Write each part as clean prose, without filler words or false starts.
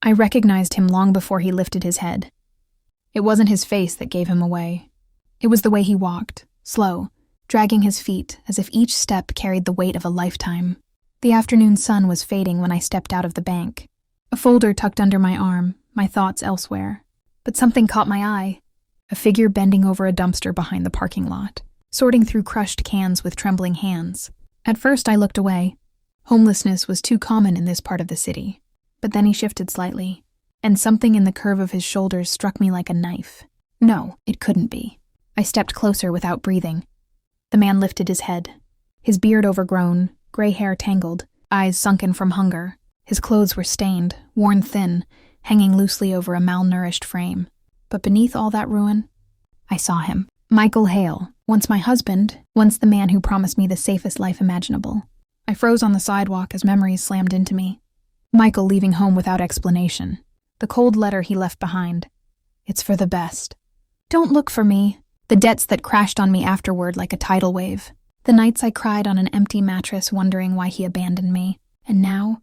I recognized him long before he lifted his head. It wasn't his face that gave him away. It was the way he walked, slow, dragging his feet as if each step carried the weight of a lifetime. The afternoon sun was fading when I stepped out of the bank. A folder tucked under my arm, my thoughts elsewhere. But something caught my eye. A figure bending over a dumpster behind the parking lot, sorting through crushed cans with trembling hands. At first I looked away. Homelessness was too common in this part of the city. But then he shifted slightly, and something in the curve of his shoulders struck me like a knife. No, it couldn't be. I stepped closer without breathing. The man lifted his head. His beard overgrown, gray hair tangled, eyes sunken from hunger. His clothes were stained, worn thin, hanging loosely over a malnourished frame. But beneath all that ruin, I saw him. Michael Hale, once my husband, once the man who promised me the safest life imaginable. I froze on the sidewalk as memories slammed into me. Michael leaving home without explanation. The cold letter he left behind. It's for the best. Don't look for me. The debts that crashed on me afterward like a tidal wave. The nights I cried on an empty mattress wondering why he abandoned me. And now,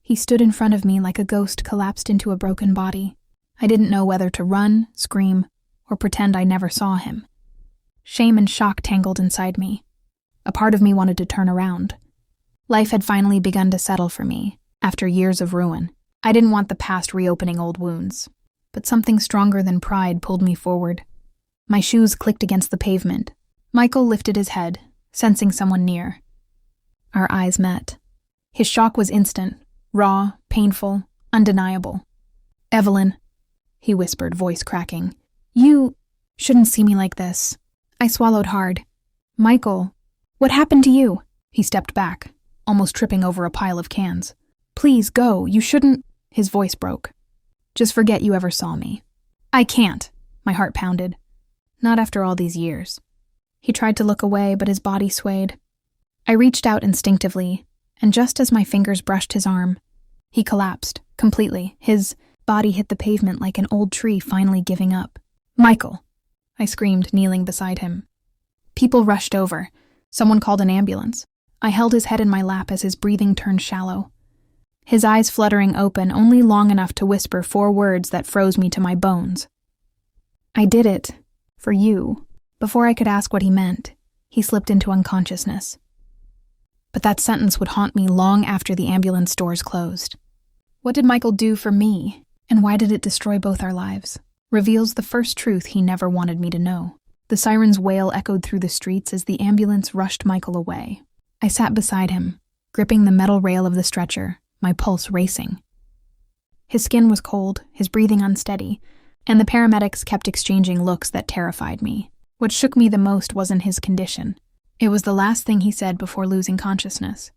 he stood in front of me like a ghost collapsed into a broken body. I didn't know whether to run, scream, or pretend I never saw him. Shame and shock tangled inside me. A part of me wanted to turn around. Life had finally begun to settle for me, after years of ruin. I didn't want the past reopening old wounds. But something stronger than pride pulled me forward. My shoes clicked against the pavement. Michael lifted his head, sensing someone near. Our eyes met. His shock was instant, raw, painful, undeniable. "Evelyn," he whispered, voice cracking. "You shouldn't see me like this." I swallowed hard. "Michael, what happened to you?" He stepped back, almost tripping over a pile of cans. "Please go, you shouldn't—" His voice broke. "Just forget you ever saw me." "I can't," my heart pounded. "Not after all these years." He tried to look away, but his body swayed. I reached out instinctively, and just as my fingers brushed his arm, he collapsed, completely. His body hit the pavement like an old tree finally giving up. "Michael!" I screamed, kneeling beside him. People rushed over. Someone called an ambulance. I held his head in my lap as his breathing turned shallow. His eyes fluttering open only long enough to whisper 4 words that froze me to my bones. "I did it. For you." Before I could ask what he meant, he slipped into unconsciousness. But that sentence would haunt me long after the ambulance doors closed. What did Michael do for me, and why did it destroy both our lives? Reveals the first truth he never wanted me to know. The siren's wail echoed through the streets as the ambulance rushed Michael away. I sat beside him, gripping the metal rail of the stretcher, my pulse racing. His skin was cold, his breathing unsteady, and the paramedics kept exchanging looks that terrified me. What shook me the most wasn't his condition. It was the last thing he said before losing consciousness.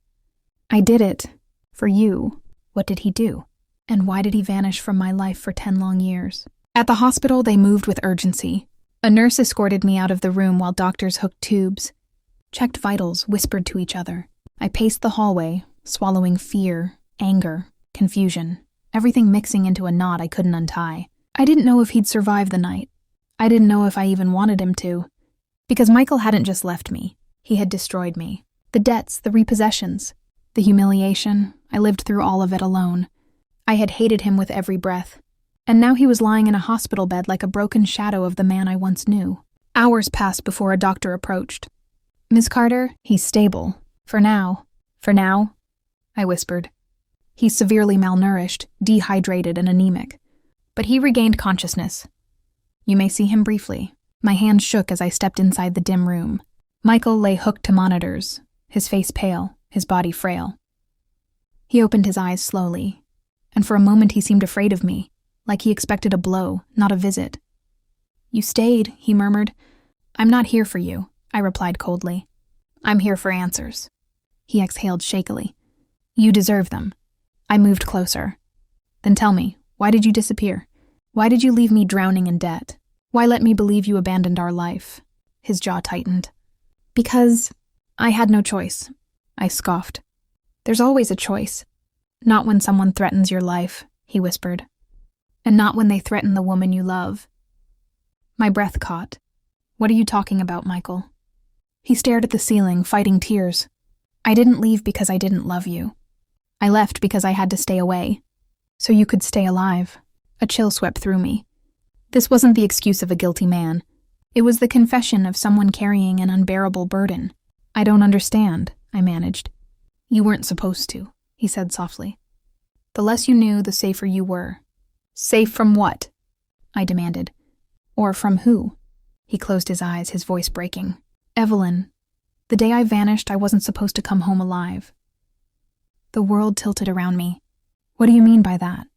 "I did it. For you." What did he do? And why did he vanish from my life for 10 long years? At the hospital, they moved with urgency. A nurse escorted me out of the room while doctors hooked tubes, checked vitals, whispered to each other. I paced the hallway, swallowing fear, anger, confusion, everything mixing into a knot I couldn't untie. I didn't know if he'd survive the night. I didn't know if I even wanted him to. Because Michael hadn't just left me. He had destroyed me. The debts, the repossessions, the humiliation, I lived through all of it alone. I had hated him with every breath. And now he was lying in a hospital bed like a broken shadow of the man I once knew. Hours passed before a doctor approached. "Miss Carter, he's stable. For now." "For now?" I whispered. "He's severely malnourished, dehydrated, and anemic. But he regained consciousness. You may see him briefly." My hand shook as I stepped inside the dim room. Michael lay hooked to monitors, his face pale, his body frail. He opened his eyes slowly, and for a moment he seemed afraid of me, like he expected a blow, not a visit. "You stayed," he murmured. "I'm not here for you," I replied coldly. "I'm here for answers." He exhaled shakily. "You deserve them." I moved closer. "Then tell me, why did you disappear? Why did you leave me drowning in debt? Why let me believe you abandoned our life?" His jaw tightened. "Because I had no choice," I scoffed. "There's always a choice. Not when someone threatens your life," he whispered. "And not when they threaten the woman you love." My breath caught. "What are you talking about, Michael?" He stared at the ceiling, fighting tears. "I didn't leave because I didn't love you. I left because I had to stay away. So you could stay alive. A chill swept through me. This wasn't the excuse of a guilty man. It was the confession of someone carrying an unbearable burden. I don't understand, I managed. You weren't supposed to, he said softly. The less you knew, the safer you were. Safe from what? I demanded. Or from who? He closed his eyes, his voice breaking. Evelyn. The day I vanished, I wasn't supposed to come home alive. The world tilted around me. What do you mean by that?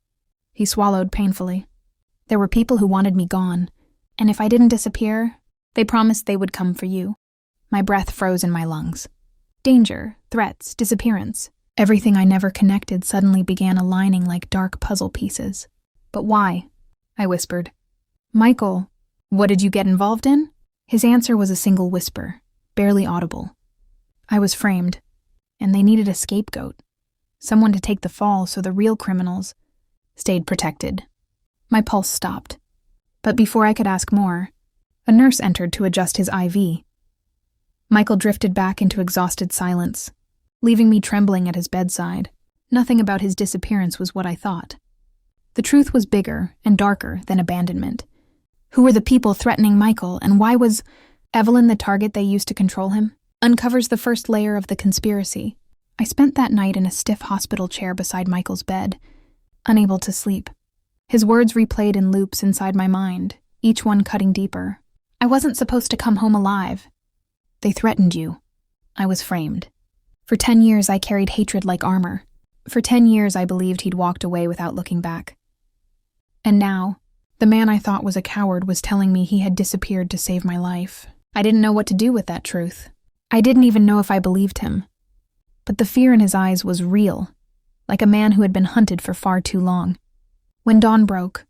He swallowed painfully. There were people who wanted me gone, and if I didn't disappear, they promised they would come for you. My breath froze in my lungs. Danger, threats, disappearance. Everything I never connected suddenly began aligning like dark puzzle pieces. But why? I whispered. Michael, what did you get involved in? His answer was a single whisper, barely audible. I was framed, and they needed a scapegoat. Someone to take the fall so the real criminals stayed protected. My pulse stopped. But before I could ask more, a nurse entered to adjust his IV. Michael drifted back into exhausted silence, leaving me trembling at his bedside. Nothing about his disappearance was what I thought. The truth was bigger and darker than abandonment. Who were the people threatening Michael, and why was Evelyn the target they used to control him? Uncovers the first layer of the conspiracy. I spent that night in a stiff hospital chair beside Michael's bed, unable to sleep. His words replayed in loops inside my mind, each one cutting deeper. I wasn't supposed to come home alive. They threatened you. I was framed. For 10 years I carried hatred like armor. For 10 years I believed he'd walked away without looking back. And now, the man I thought was a coward was telling me he had disappeared to save my life. I didn't know what to do with that truth. I didn't even know if I believed him. But the fear in his eyes was real, like a man who had been hunted for far too long. When dawn broke,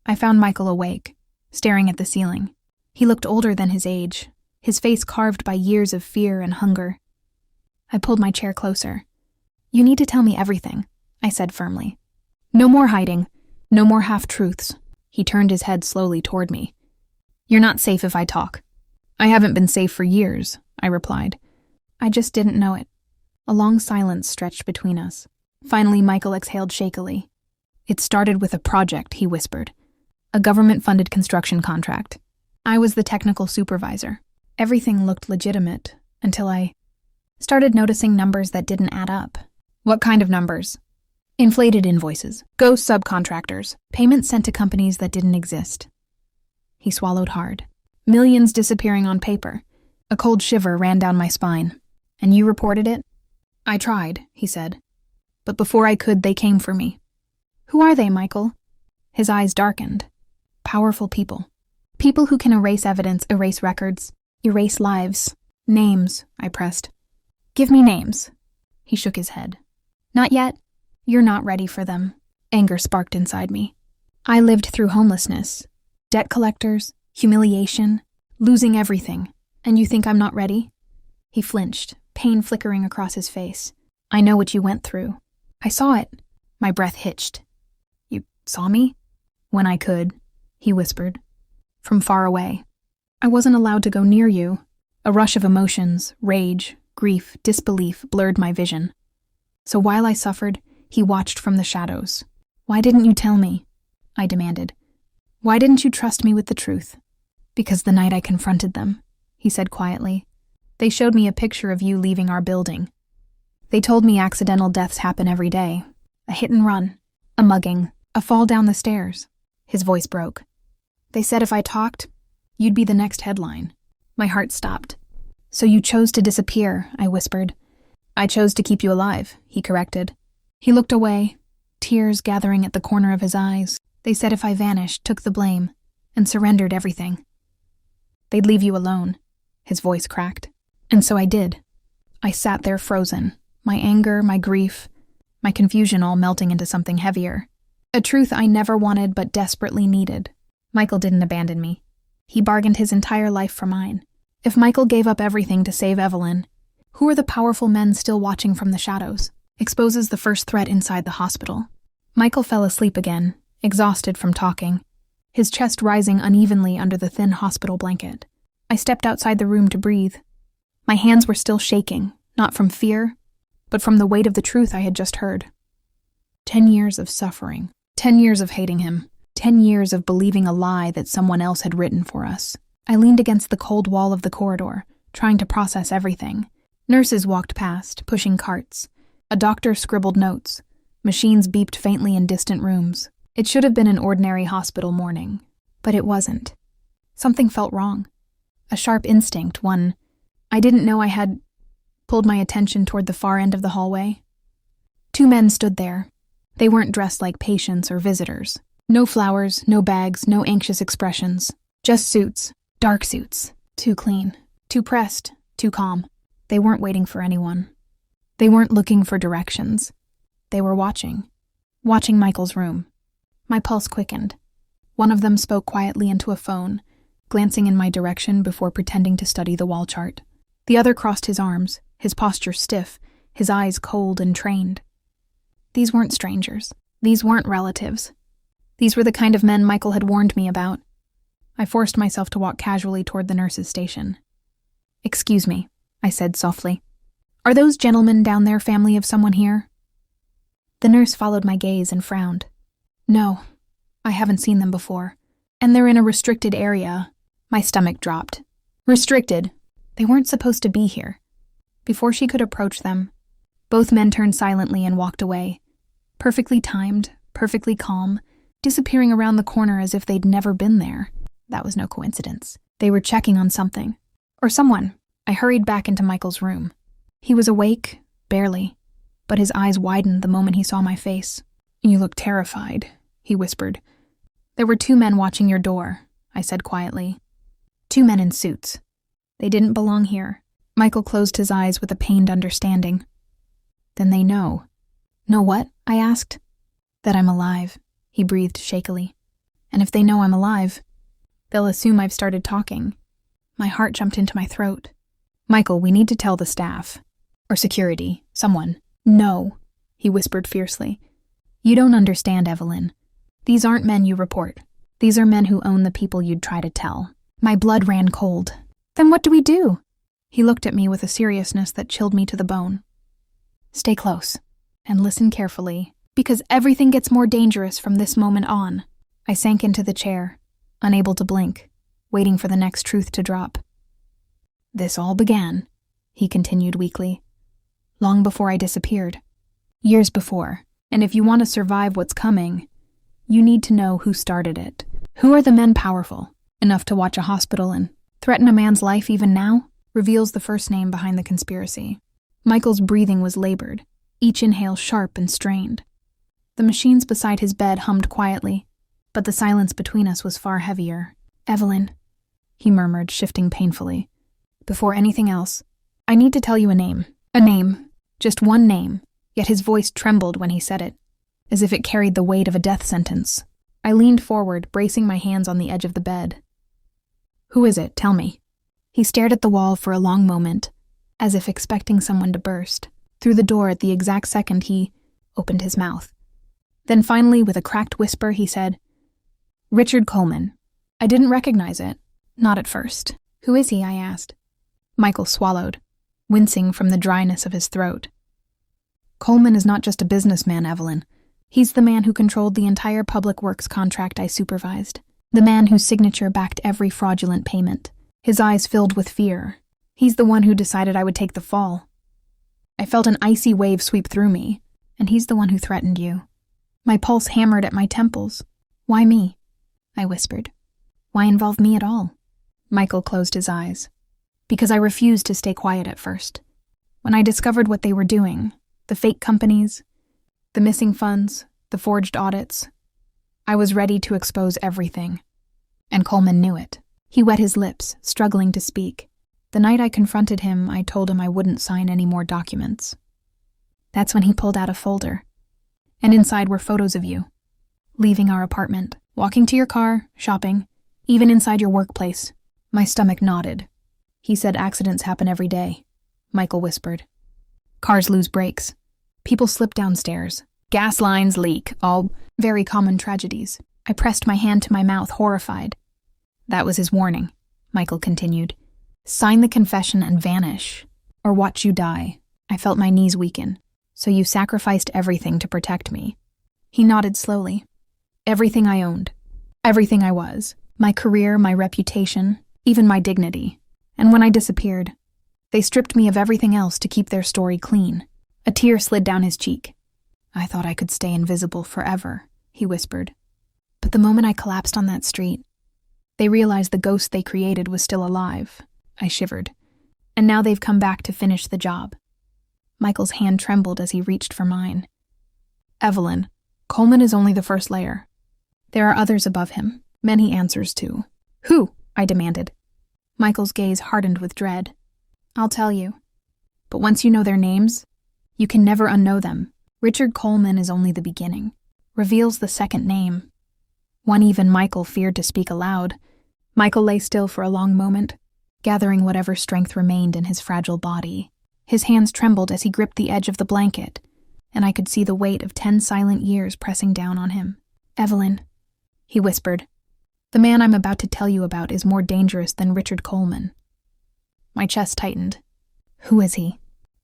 I found Michael awake, staring at the ceiling. He looked older than his age, his face carved by years of fear and hunger. I pulled my chair closer. You need to tell me everything, I said firmly. No more hiding, no more half-truths. He turned his head slowly toward me. You're not safe if I talk. I haven't been safe for years, I replied. I just didn't know it. A long silence stretched between us. Finally, Michael exhaled shakily. It started with a project, he whispered. A government-funded construction contract. I was the technical supervisor. Everything looked legitimate until I started noticing numbers that didn't add up. What kind of numbers? Inflated invoices, ghost subcontractors, payments sent to companies that didn't exist. He swallowed hard. Millions disappearing on paper. A cold shiver ran down my spine. And you reported it? I tried, he said. But before I could, they came for me. Who are they, Michael? His eyes darkened. Powerful people. People who can erase evidence, erase records, erase lives. Names, I pressed. Give me names. He shook his head. Not yet. You're not ready for them. Anger sparked inside me. I lived through homelessness, debt collectors, humiliation, losing everything. And you think I'm not ready? He flinched, pain flickering across his face. I know what you went through. I saw it. My breath hitched. You saw me? When I could, he whispered. From far away. I wasn't allowed to go near you. A rush of emotions, rage, grief, disbelief blurred my vision. So while I suffered, he watched from the shadows. Why didn't you tell me? I demanded. Why didn't you trust me with the truth? Because the night I confronted them, he said quietly. They showed me a picture of you leaving our building. They told me accidental deaths happen every day. A hit and run, a mugging, a fall down the stairs. His voice broke. They said if I talked, you'd be the next headline. My heart stopped. So you chose to disappear, I whispered. I chose to keep you alive, he corrected. He looked away, tears gathering at the corner of his eyes. They said if I vanished, took the blame, and surrendered everything. They'd leave you alone. His voice cracked. And so I did. I sat there frozen, my anger, my grief, my confusion all melting into something heavier. A truth I never wanted but desperately needed. Michael didn't abandon me. He bargained his entire life for mine. If Michael gave up everything to save Evelyn, who are the powerful men still watching from the shadows? Exposes the first threat inside the hospital. Michael fell asleep again, exhausted from talking, his chest rising unevenly under the thin hospital blanket. I stepped outside the room to breathe. My hands were still shaking, not from fear, but from the weight of the truth I had just heard. 10 years of suffering, 10 years of hating him. 10 years of believing a lie that someone else had written for us. I leaned against the cold wall of the corridor, trying to process everything. Nurses walked past, pushing carts. A doctor scribbled notes. Machines beeped faintly in distant rooms. It should have been an ordinary hospital morning, but it wasn't. Something felt wrong. A sharp instinct, one I didn't know I had, pulled my attention toward the far end of the hallway. 2 men stood there. They weren't dressed like patients or visitors. No flowers, no bags, no anxious expressions. Just suits, dark suits. Too clean, too pressed, too calm. They weren't waiting for anyone. They weren't looking for directions. They were watching Michael's room. My pulse quickened. One of them spoke quietly into a phone, glancing in my direction before pretending to study the wall chart. The other crossed his arms, his posture stiff, his eyes cold and trained. These weren't strangers. These weren't relatives. These were the kind of men Michael had warned me about. I forced myself to walk casually toward the nurse's station. "Excuse me," I said softly. "Are those gentlemen down there family of someone here?" The nurse followed my gaze and frowned. "No, I haven't seen them before. And they're in a restricted area." My stomach dropped. Restricted? They weren't supposed to be here. Before she could approach them, both men turned silently and walked away. Perfectly timed, perfectly calm, disappearing around the corner as if they'd never been there. That was no coincidence. They were checking on something. Or someone. I hurried back into Michael's room. He was awake, barely, but his eyes widened the moment he saw my face. "You look terrified," he whispered. "There were 2 men watching your door," I said quietly. 2 men in suits. They didn't belong here. Michael closed his eyes with a pained understanding. "Then they know." "Know what?" I asked. "That I'm alive," he breathed shakily. "And if they know I'm alive, they'll assume I've started talking." My heart jumped into my throat. "Michael, we need to tell the staff. Or security, someone." "No," he whispered fiercely. "You don't understand, Evelyn. These aren't men you report. These are men who own the people you'd try to tell." My blood ran cold. "Then what do we do?" He looked at me with a seriousness that chilled me to the bone. "Stay close, and listen carefully, because everything gets more dangerous from this moment on." I sank into the chair, unable to blink, waiting for the next truth to drop. "This all began," he continued weakly, "long before I disappeared. Years before, and if you want to survive what's coming, you need to know who started it. Who are the men powerful enough to watch a hospital and threaten a man's life even now?" Reveals the first name behind the conspiracy. Michael's breathing was labored, each inhale sharp and strained. The machines beside his bed hummed quietly, but the silence between us was far heavier. "Evelyn," he murmured, shifting painfully. "Before anything else, I need to tell you a name. A name. Just one name." Yet his voice trembled when he said it, as if it carried the weight of a death sentence. I leaned forward, bracing my hands on the edge of the bed. "Who is it? Tell me." He stared at the wall for a long moment, as if expecting someone to burst. Through the door at the exact second he opened his mouth. Then finally, with a cracked whisper, he said, "Richard Coleman." I didn't recognize it. Not at first. "Who is he?" I asked. Michael swallowed, wincing from the dryness of his throat. "Coleman is not just a businessman, Evelyn. He's the man who controlled the entire public works contract I supervised. The man whose signature backed every fraudulent payment. His eyes filled with fear. He's the one who decided I would take the fall. I felt an icy wave sweep through me, and he's the one who threatened you." My pulse hammered at my temples. "Why me?" I whispered. "Why involve me at all?" Michael closed his eyes. "Because I refused to stay quiet at first. When I discovered what they were doing, the fake companies, the missing funds, the forged audits, I was ready to expose everything. And Coleman knew it. He wet his lips, struggling to speak. The night I confronted him, I told him I wouldn't sign any more documents. That's when he pulled out a folder. And inside were photos of you, leaving our apartment, walking to your car, shopping, even inside your workplace." My stomach nodded. "He said accidents happen every day," Michael whispered. "Cars lose brakes. People slip downstairs. Gas lines leak, all very common tragedies." I pressed my hand to my mouth, horrified. "That was his warning," Michael continued. "Sign the confession and vanish, or watch you die." I felt my knees weaken. "So you sacrificed everything to protect me." He nodded slowly. Everything I owned. Everything I was. My career, my reputation, even my dignity. And when I disappeared, they stripped me of everything else to keep their story clean. A tear slid down his cheek. I thought I could stay invisible forever, he whispered. But the moment I collapsed on that street, they realized the ghost they created was still alive. I shivered. And now they've come back to finish the job. Michael's hand trembled as he reached for mine. Evelyn, Coleman is only the first layer. There are others above him, men he answers to. Who? I demanded. Michael's gaze hardened with dread. I'll tell you. But once you know their names, you can never unknow them. Richard Coleman is only the beginning. Reveals the second name. One even Michael feared to speak aloud. Michael lay still for a long moment, gathering whatever strength remained in his fragile body. His hands trembled as he gripped the edge of the blanket, and I could see the weight of 10 silent years pressing down on him. Evelyn, he whispered, the man I'm about to tell you about is more dangerous than Richard Coleman. My chest tightened. Who is he?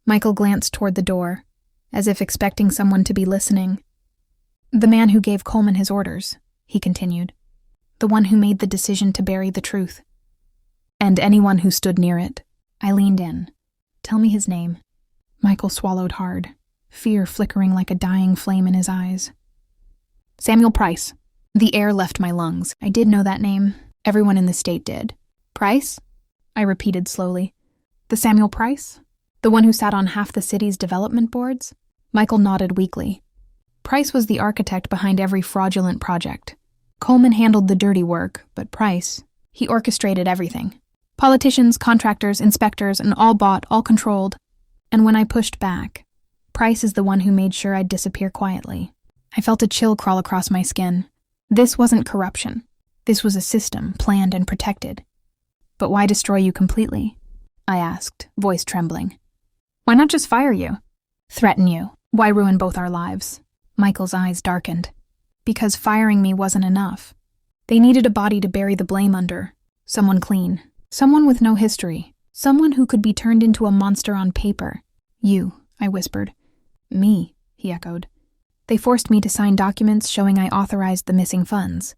Michael glanced toward the door, as if expecting someone to be listening. The man who gave Coleman his orders, he continued. The one who made the decision to bury the truth. And anyone who stood near it. I leaned in. Tell me his name. Michael swallowed hard, fear flickering like a dying flame in his eyes. Samuel Price. The air left my lungs. I did know that name. Everyone in the state did. Price? I repeated slowly. The Samuel Price? The one who sat on half the city's development boards? Michael nodded weakly. Price was the architect behind every fraudulent project. Coleman handled the dirty work, but Price, he orchestrated everything. Politicians, contractors, inspectors, and all bought, all controlled. And when I pushed back, Price is the one who made sure I'd disappear quietly. I felt a chill crawl across my skin. This wasn't corruption. This was a system, planned and protected. But why destroy you completely? I asked, voice trembling. Why not just fire you? Threaten you? Why ruin both our lives? Michael's eyes darkened. Because firing me wasn't enough. They needed a body to bury the blame under. Someone clean. Someone with no history. Someone who could be turned into a monster on paper. You, I whispered. Me, he echoed. They forced me to sign documents showing I authorized the missing funds.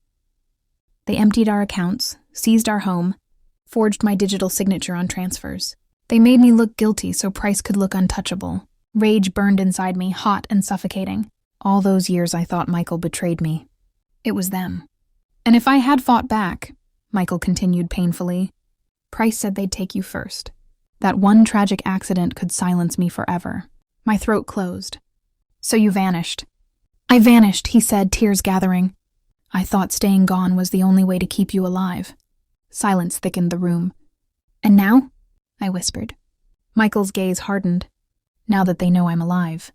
They emptied our accounts, seized our home, forged my digital signature on transfers. They made me look guilty so Price could look untouchable. Rage burned inside me, hot and suffocating. All those years I thought Michael betrayed me. It was them. And if I had fought back, Michael continued painfully, Price said they'd take you first. That one tragic accident could silence me forever. My throat closed. So you vanished. I vanished, he said, tears gathering. I thought staying gone was the only way to keep you alive. Silence thickened the room. And now? I whispered. Michael's gaze hardened. Now that they know I'm alive,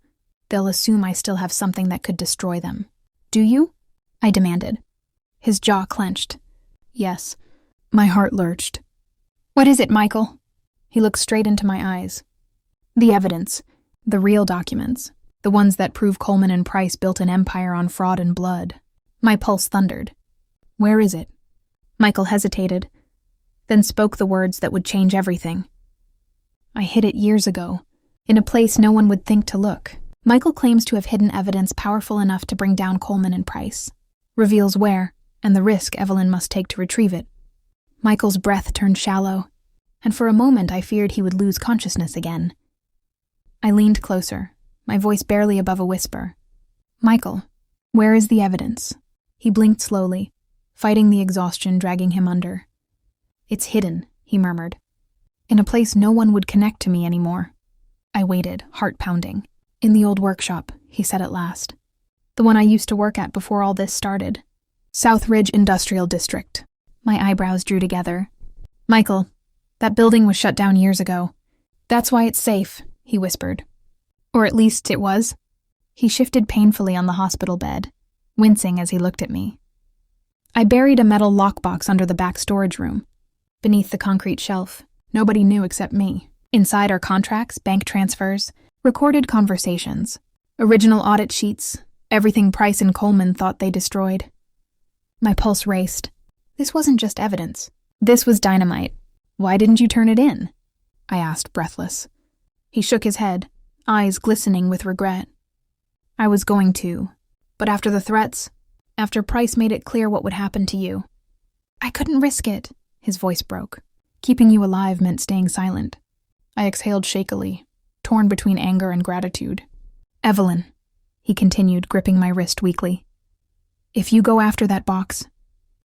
they'll assume I still have something that could destroy them. Do you? I demanded. His jaw clenched. Yes. My heart lurched. What is it, Michael? He looked straight into my eyes. The evidence. The real documents. The ones that prove Coleman and Price built an empire on fraud and blood. My pulse thundered. Where is it? Michael hesitated, then spoke the words that would change everything. I hid it years ago, in a place no one would think to look. Michael claims to have hidden evidence powerful enough to bring down Coleman and Price. Reveals where, and the risk Evelyn must take to retrieve it. Michael's breath turned shallow, and for a moment I feared he would lose consciousness again. I leaned closer, my voice barely above a whisper. Michael, where is the evidence? He blinked slowly, fighting the exhaustion dragging him under. It's hidden, he murmured. In a place no one would connect to me anymore. I waited, heart pounding. In the old workshop, he said at last. The one I used to work at before all this started. South Ridge Industrial District. My eyebrows drew together. Michael, that building was shut down years ago. That's why it's safe, he whispered. Or at least it was. He shifted painfully on the hospital bed, wincing as he looked at me. I buried a metal lockbox under the back storage room. Beneath the concrete shelf, nobody knew except me. Inside are contracts, bank transfers, recorded conversations, original audit sheets, everything Price and Coleman thought they destroyed. My pulse raced. This wasn't just evidence. This was dynamite. Why didn't you turn it in? I asked, breathless. He shook his head, eyes glistening with regret. I was going to, but after the threats, after Price made it clear what would happen to you. I couldn't risk it, his voice broke. Keeping you alive meant staying silent. I exhaled shakily, torn between anger and gratitude. Evelyn, he continued, gripping my wrist weakly. If you go after that box,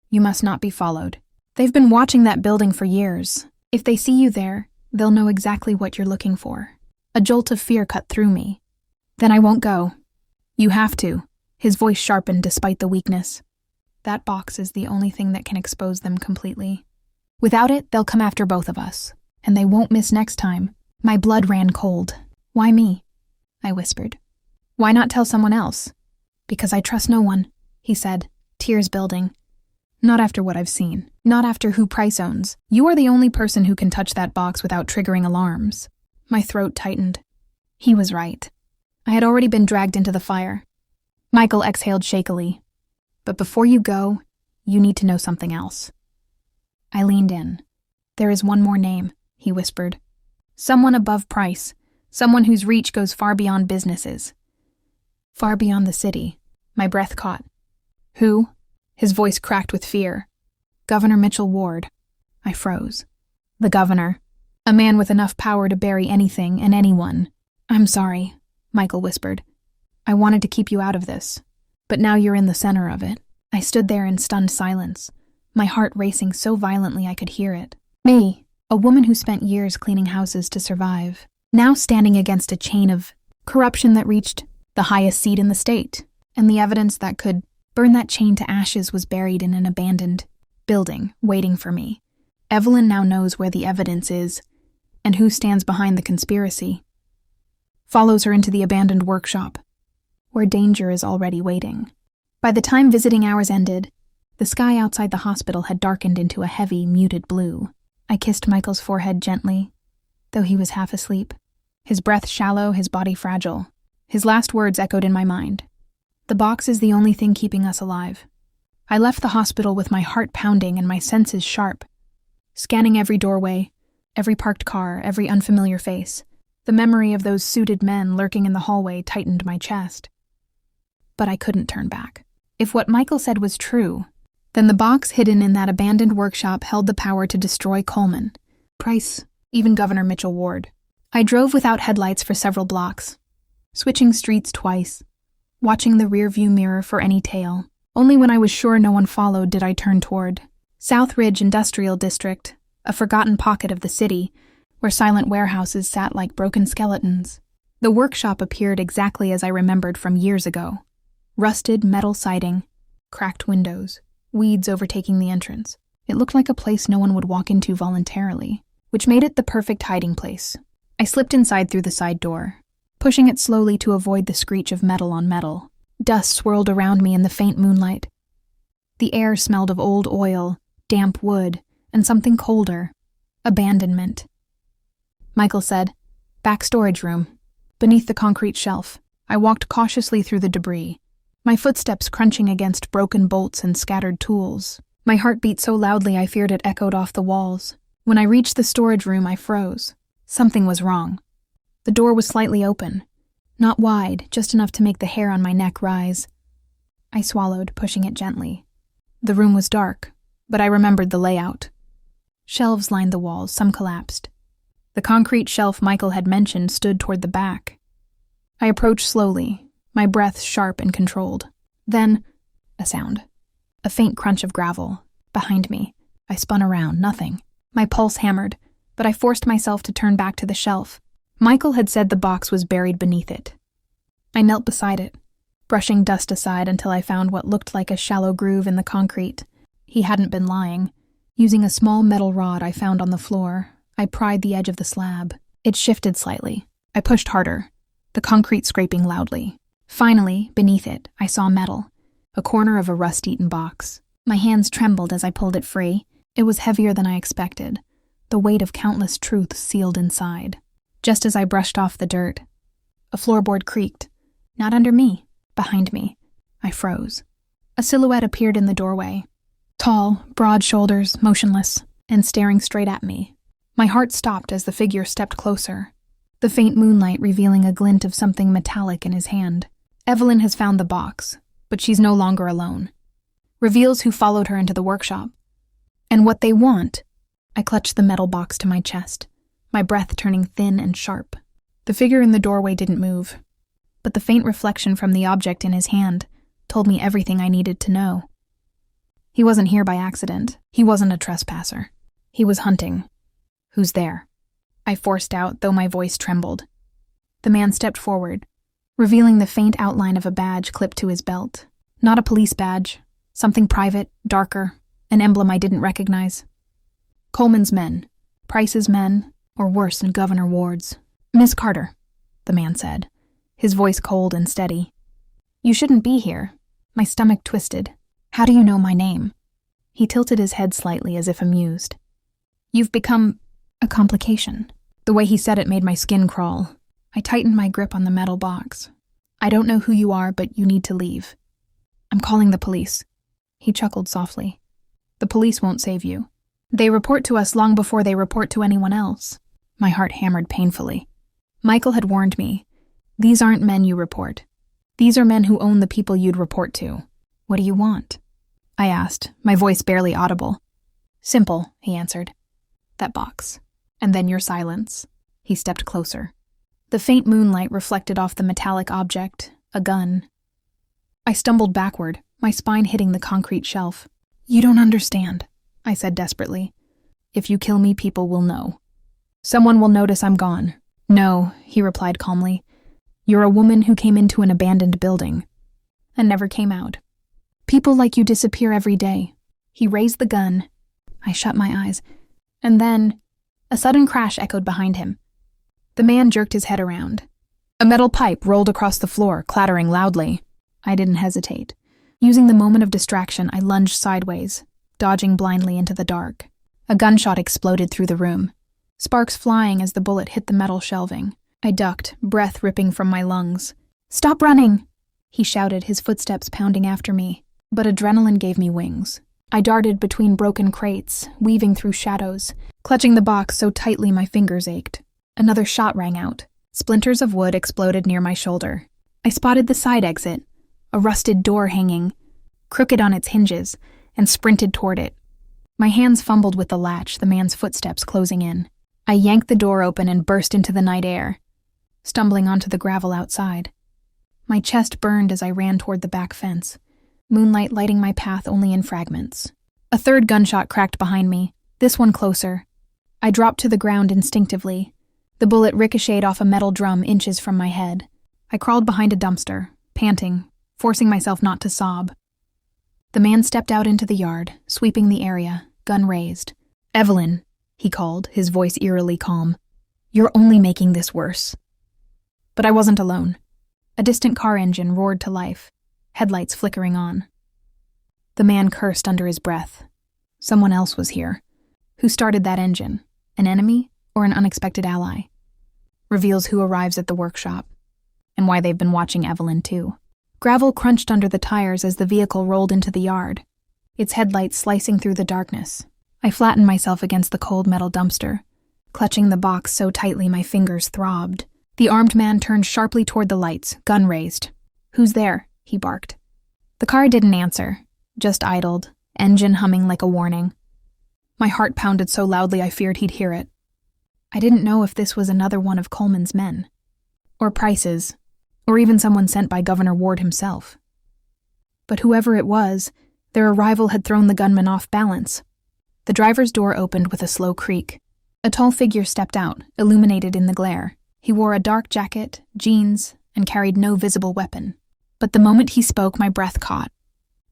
you must not be followed. They've been watching that building for years. If they see you there, they'll know exactly what you're looking for. A jolt of fear cut through me. Then I won't go. You have to. His voice sharpened despite the weakness. That box is the only thing that can expose them completely. Without it, they'll come after both of us. And they won't miss next time. My blood ran cold. Why me? I whispered. Why not tell someone else? Because I trust no one, he said, tears building. Not after what I've seen. Not after who Price owns. You are the only person who can touch that box without triggering alarms. My throat tightened. He was right. I had already been dragged into the fire. Michael exhaled shakily. But before you go, you need to know something else. I leaned in. There is one more name, he whispered. Someone above Price. Someone whose reach goes far beyond businesses. Far beyond the city. My breath caught. Who? His voice cracked with fear. Governor Mitchell Ward. I froze. The governor. A man with enough power to bury anything and anyone. I'm sorry, Michael whispered. I wanted to keep you out of this. But now you're in the center of it. I stood there in stunned silence, my heart racing so violently I could hear it. Me, a woman who spent years cleaning houses to survive, now standing against a chain of corruption that reached the highest seat in the state, and the evidence that could burn that chain to ashes was buried in an abandoned building, waiting for me. Evelyn now knows where the evidence is, and who stands behind the conspiracy. Follows her into the abandoned workshop, where danger is already waiting. By the time visiting hours ended, the sky outside the hospital had darkened into a heavy, muted blue. I kissed Michael's forehead gently, though he was half asleep. His breath shallow, his body fragile. His last words echoed in my mind. The box is the only thing keeping us alive. I left the hospital with my heart pounding and my senses sharp, scanning every doorway, every parked car, every unfamiliar face. The memory of those suited men lurking in the hallway tightened my chest. But I couldn't turn back. If what Michael said was true, then the box hidden in that abandoned workshop held the power to destroy Coleman, Price, even Governor Mitchell Ward. I drove without headlights for several blocks, switching streets twice, watching the rearview mirror for any tail. Only when I was sure no one followed did I turn toward South Ridge Industrial District, a forgotten pocket of the city, where silent warehouses sat like broken skeletons. The workshop appeared exactly as I remembered from years ago. Rusted metal siding, cracked windows, weeds overtaking the entrance. It looked like a place no one would walk into voluntarily, which made it the perfect hiding place. I slipped inside through the side door, pushing it slowly to avoid the screech of metal on metal. Dust swirled around me in the faint moonlight. The air smelled of old oil, damp wood, and something colder. Abandonment. Michael said, "Back storage room." Beneath the concrete shelf, I walked cautiously through the debris, my footsteps crunching against broken bolts and scattered tools. My heart beat so loudly I feared it echoed off the walls. When I reached the storage room, I froze. Something was wrong. The door was slightly open. Not wide, just enough to make the hair on my neck rise. I swallowed, pushing it gently. The room was dark, but I remembered the layout. Shelves lined the walls, some collapsed. The concrete shelf Michael had mentioned stood toward the back. I approached slowly, my breath sharp and controlled. Then, a sound. A faint crunch of gravel. Behind me. I spun around, nothing. My pulse hammered, but I forced myself to turn back to the shelf. Michael had said the box was buried beneath it. I knelt beside it, brushing dust aside until I found what looked like a shallow groove in the concrete. He hadn't been lying. Using a small metal rod I found on the floor, I pried the edge of the slab. It shifted slightly. I pushed harder, the concrete scraping loudly. Finally, beneath it, I saw metal, a corner of a rust-eaten box. My hands trembled as I pulled it free. It was heavier than I expected, the weight of countless truths sealed inside. Just as I brushed off the dirt, a floorboard creaked. Not under me, behind me. I froze. A silhouette appeared in the doorway. Tall, broad shoulders, motionless, and staring straight at me. My heart stopped as the figure stepped closer, the faint moonlight revealing a glint of something metallic in his hand. Evelyn has found the box, but she's no longer alone. Reveals who followed her into the workshop. And what they want. I clutched the metal box to my chest, my breath turning thin and sharp. The figure in the doorway didn't move, but the faint reflection from the object in his hand told me everything I needed to know. He wasn't here by accident. He wasn't a trespasser. He was hunting. Who's there? I forced out, though my voice trembled. The man stepped forward, revealing the faint outline of a badge clipped to his belt. Not a police badge. Something private, darker, an emblem I didn't recognize. Coleman's men. Price's men, or worse in Governor Ward's. Miss Carter, the man said, his voice cold and steady. You shouldn't be here. My stomach twisted. How do you know my name? He tilted his head slightly as if amused. You've become a complication. The way he said it made my skin crawl. I tightened my grip on the metal box. I don't know who you are, but you need to leave. I'm calling the police. He chuckled softly. The police won't save you. They report to us long before they report to anyone else. My heart hammered painfully. Michael had warned me. These aren't men you report. These are men who own the people you'd report to. What do you want? I asked, my voice barely audible. Simple, he answered. That box. And then your silence. He stepped closer. The faint moonlight reflected off the metallic object, a gun. I stumbled backward, my spine hitting the concrete shelf. You don't understand, I said desperately. If you kill me, people will know. Someone will notice I'm gone. No, he replied calmly. You're a woman who came into an abandoned building and never came out. People like you disappear every day. He raised the gun. I shut my eyes. And then a sudden crash echoed behind him. The man jerked his head around. A metal pipe rolled across the floor, clattering loudly. I didn't hesitate. Using the moment of distraction, I lunged sideways, dodging blindly into the dark. A gunshot exploded through the room, sparks flying as the bullet hit the metal shelving. I ducked, breath ripping from my lungs. Stop running! He shouted, his footsteps pounding after me. But adrenaline gave me wings. I darted between broken crates, weaving through shadows, clutching the box so tightly my fingers ached. Another shot rang out. Splinters of wood exploded near my shoulder. I spotted the side exit, a rusted door hanging, crooked on its hinges, and sprinted toward it. My hands fumbled with the latch, the man's footsteps closing in. I yanked the door open and burst into the night air, stumbling onto the gravel outside. My chest burned as I ran toward the back fence, moonlight lighting my path only in fragments. A third gunshot cracked behind me, this one closer. I dropped to the ground instinctively. The bullet ricocheted off a metal drum inches from my head. I crawled behind a dumpster, panting, forcing myself not to sob. The man stepped out into the yard, sweeping the area, gun raised. Evelyn, he called, his voice eerily calm. You're only making this worse. But I wasn't alone. A distant car engine roared to life, headlights flickering on. The man cursed under his breath. Someone else was here. Who started that engine? An enemy or an unexpected ally? Reveals who arrives at the workshop, and why they've been watching Evelyn too. Gravel crunched under the tires as the vehicle rolled into the yard, its headlights slicing through the darkness. I flattened myself against the cold metal dumpster, clutching the box so tightly my fingers throbbed. The armed man turned sharply toward the lights, gun raised. Who's there? He barked. The car didn't answer, just idled, engine humming like a warning. My heart pounded so loudly I feared he'd hear it. I didn't know if this was another one of Coleman's men, or Price's, or even someone sent by Governor Ward himself. But whoever it was, their arrival had thrown the gunman off balance. The driver's door opened with a slow creak. A tall figure stepped out, illuminated in the glare. He wore a dark jacket, jeans, and carried no visible weapon. But the moment he spoke, my breath caught.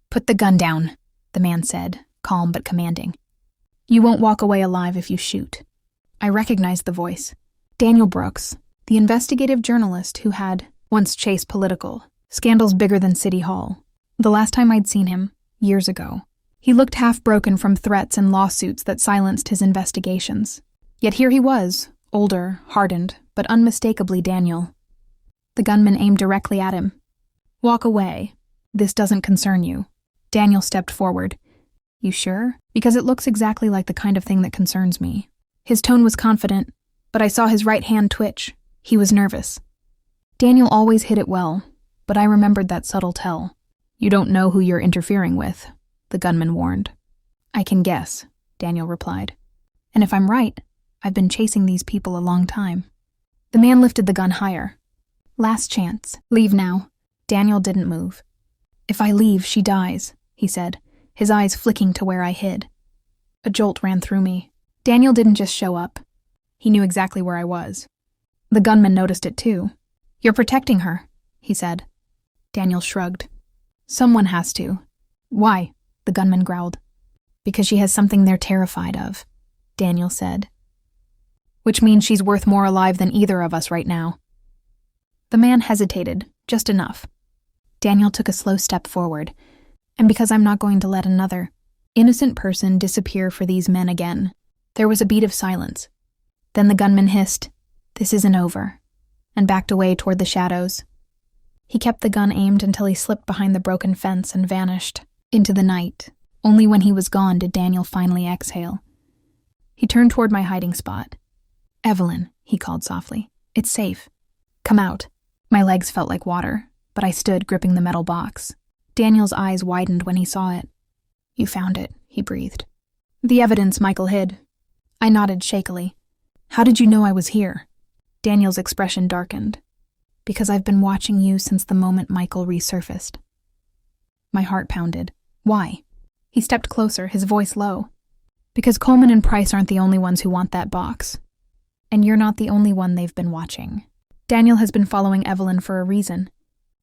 Put the gun down, the man said, calm but commanding. You won't walk away alive if you shoot. I recognized the voice. Daniel Brooks, the investigative journalist who had once chased political scandals bigger than City Hall. The last time I'd seen him, years ago. He looked half-broken from threats and lawsuits that silenced his investigations. Yet here he was, older, hardened, but unmistakably Daniel. The gunman aimed directly at him. Walk away. This doesn't concern you. Daniel stepped forward. You sure? Because it looks exactly like the kind of thing that concerns me. His tone was confident, but I saw his right hand twitch. He was nervous. Daniel always hid it well, but I remembered that subtle tell. You don't know who you're interfering with. the gunman warned. I can guess, Daniel replied. And if I'm right, I've been chasing these people a long time. The man lifted the gun higher. Last chance. Leave now. Daniel didn't move. If I leave, she dies, he said, his eyes flicking to where I hid. A jolt ran through me. Daniel didn't just show up. He knew exactly where I was. The gunman noticed it too. You're protecting her, he said. Daniel shrugged. Someone has to. Why? The gunman growled. Because she has something they're terrified of, Daniel said. Which means she's worth more alive than either of us right now. The man hesitated, just enough. Daniel took a slow step forward, and because I'm not going to let another innocent person disappear for these men again, there was a beat of silence. Then the gunman hissed, "This isn't over," and backed away toward the shadows. He kept the gun aimed until he slipped behind the broken fence and vanished into the night. Only when he was gone did Daniel finally exhale. He turned toward my hiding spot. "Evelyn," he called softly. "It's safe. Come out." My legs felt like water, but I stood gripping the metal box. Daniel's eyes widened when he saw it. "You found it," he breathed. "The evidence Michael hid." I nodded shakily. "How did you know I was here?" Daniel's expression darkened. "Because I've been watching you since the moment Michael resurfaced." My heart pounded. "Why?" He stepped closer, his voice low. "Because Coleman and Price aren't the only ones who want that box. And you're not the only one they've been watching. Daniel has been following Evelyn for a reason,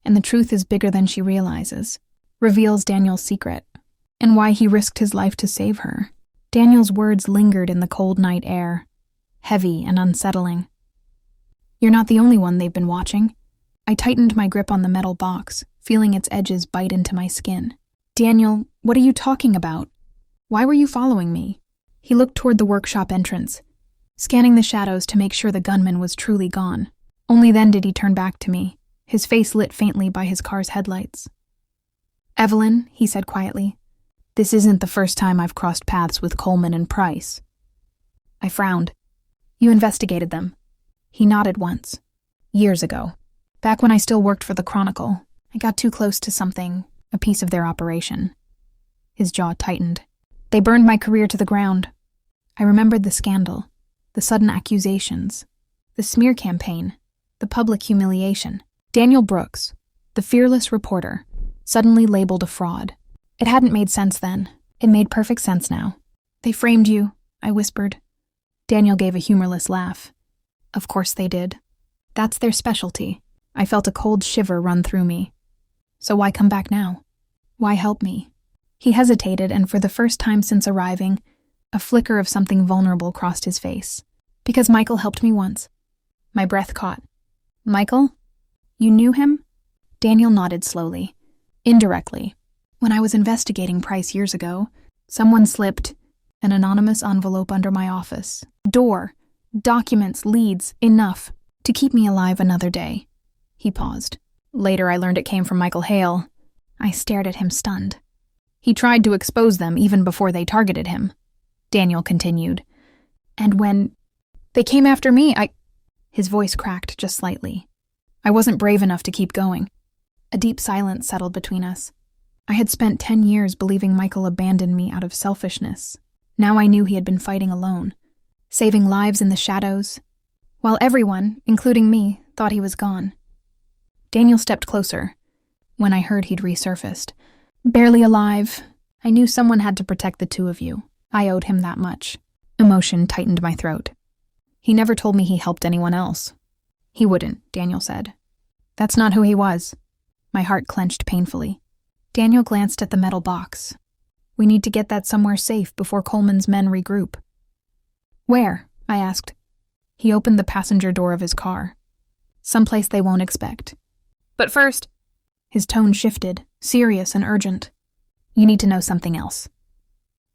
and the truth is bigger than she realizes. Reveals Daniel's secret, and why he risked his life to save her." Daniel's words lingered in the cold night air, heavy and unsettling. "You're not the only one they've been watching." I tightened my grip on the metal box, feeling its edges bite into my skin. "Daniel, what are you talking about? Why were you following me?" He looked toward the workshop entrance, scanning the shadows to make sure the gunman was truly gone. Only then did he turn back to me, his face lit faintly by his car's headlights. "Evelyn," he said quietly, "this isn't the first time I've crossed paths with Coleman and Price." I frowned. "You investigated them." He nodded once. "Years ago. Back when I still worked for the Chronicle, I got too close to something, a piece of their operation." His jaw tightened. "They burned my career to the ground." I remembered the scandal, the sudden accusations, the smear campaign, the public humiliation. Daniel Brooks, the fearless reporter, suddenly labeled a fraud. It hadn't made sense then. It made perfect sense now. "They framed you," I whispered. Daniel gave a humorless laugh. "Of course they did. That's their specialty." I felt a cold shiver run through me. "So why come back now? Why help me?" He hesitated, and for the first time since arriving, a flicker of something vulnerable crossed his face. "Because Michael helped me once." My breath caught. "Michael? You knew him?" Daniel nodded slowly. "Indirectly. When I was investigating Price years ago, someone slipped an anonymous envelope under my office door, documents, leads, enough to keep me alive another day." He paused. "Later I learned it came from Michael Hale." I stared at him stunned. "He tried to expose them even before they targeted him," Daniel continued. "And when they came after me, His voice cracked just slightly. I wasn't brave enough to keep going. A deep silence settled between us. I had spent 10 years believing Michael abandoned me out of selfishness. Now I knew he had been fighting alone, saving lives in the shadows, while everyone, including me, thought he was gone. Daniel stepped closer when I heard he'd resurfaced. "Barely alive. I knew someone had to protect the two of you. I owed him that much." Emotion tightened my throat. "He never told me he helped anyone else." "He wouldn't," Daniel said. "That's not who he was." My heart clenched painfully. Daniel glanced at the metal box. "We need to get that somewhere safe before Coleman's men regroup." "Where?" I asked. He opened the passenger door of his car. "Someplace they won't expect. But first," his tone shifted, serious and urgent, "you need to know something else."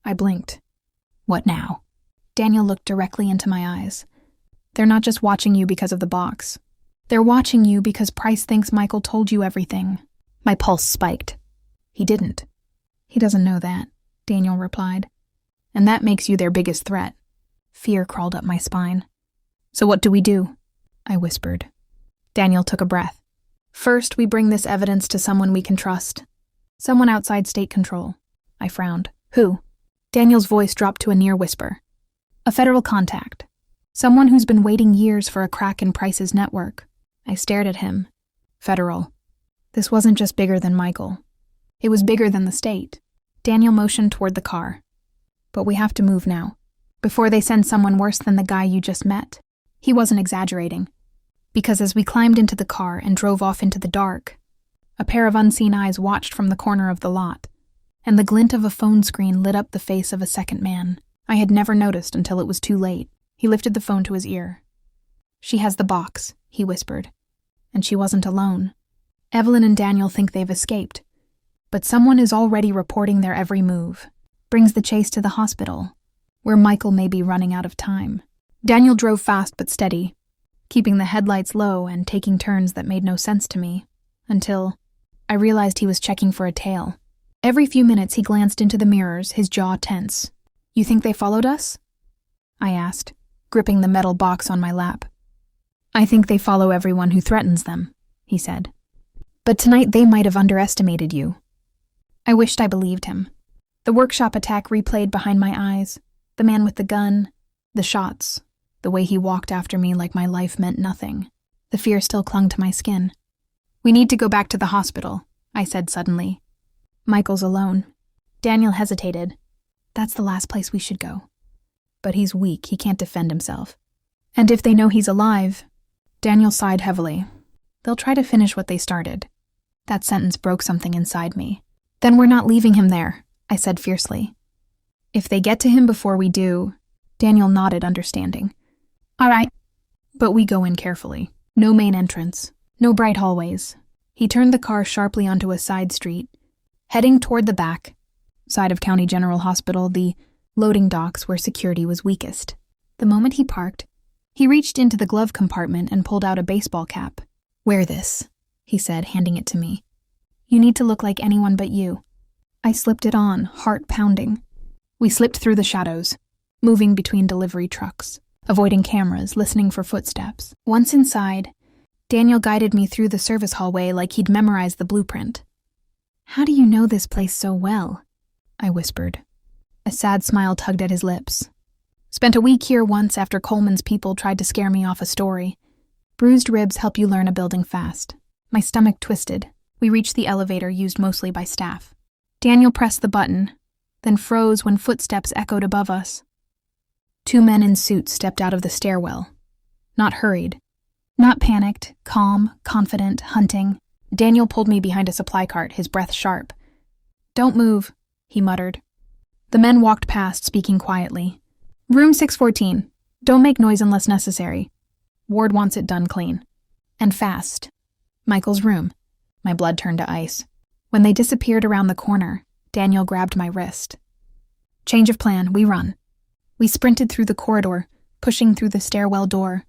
I blinked. "What now?" Daniel looked directly into my eyes. "They're not just watching you because of the box. They're watching you because Price thinks Michael told you everything." My pulse spiked. "He didn't." "He doesn't know that," Daniel replied. "And that makes you their biggest threat." Fear crawled up my spine. "So what do we do?" I whispered. Daniel took a breath. "First, we bring this evidence to someone we can trust. Someone outside state control. I frowned. Who? Daniel's voice dropped to a near whisper. A federal contact. Someone who's been waiting years for a crack in Price's network. I stared at him. Federal. This wasn't just bigger than Michael. It was bigger than the state. Daniel motioned toward the car. But we have to move now, before they send someone worse than the guy you just met. He wasn't exaggerating. Because as we climbed into the car and drove off into the dark, a pair of unseen eyes watched from the corner of the lot, and the glint of a phone screen lit up the face of a second man. I had never noticed until it was too late. He lifted the phone to his ear. She has the box, he whispered. And she wasn't alone. Evelyn and Daniel think they've escaped, but someone is already reporting their every move. Brings the chase to the hospital, where Michael may be running out of time. Daniel drove fast but steady, keeping the headlights low and taking turns that made no sense to me, until I realized he was checking for a tail. Every few minutes he glanced into the mirrors, his jaw tense. You think they followed us? I asked, gripping the metal box on my lap. I think they follow everyone who threatens them, he said. But tonight they might have underestimated you. I wished I believed him. The workshop attack replayed behind my eyes, the man with the gun, the shots, the way he walked after me like my life meant nothing. The fear still clung to my skin. We need to go back to the hospital, I said suddenly. Michael's alone. Daniel hesitated. That's the last place we should go. But he's weak, he can't defend himself. And if they know he's alive... Daniel sighed heavily. They'll try to finish what they started. That sentence broke something inside me. Then we're not leaving him there, I said fiercely. If they get to him before we do... Daniel nodded, understanding. All right. But we go in carefully. No main entrance. No bright hallways. He turned the car sharply onto a side street, heading toward the back side of County General Hospital, the loading docks where security was weakest. The moment he parked, he reached into the glove compartment and pulled out a baseball cap. Wear this, he said, handing it to me. You need to look like anyone but you. I slipped it on, heart pounding. We slipped through the shadows, moving between delivery trucks, avoiding cameras, listening for footsteps. Once inside, Daniel guided me through the service hallway like he'd memorized the blueprint. How do you know this place so well? I whispered. A sad smile tugged at his lips. Spent a week here once after Coleman's people tried to scare me off a story. Bruised ribs help you learn a building fast. My stomach twisted. We reached the elevator used mostly by staff. Daniel pressed the button, then froze when footsteps echoed above us. 2 men in suits stepped out of the stairwell. Not hurried. Not panicked, calm, confident, hunting. Daniel pulled me behind a supply cart, his breath sharp. Don't move, he muttered. The men walked past, speaking quietly. Room 614. Don't make noise unless necessary. Ward wants it done clean. And fast. Michael's room. My blood turned to ice. When they disappeared around the corner, Daniel grabbed my wrist. Change of plan, we run. We sprinted through the corridor, pushing through the stairwell door.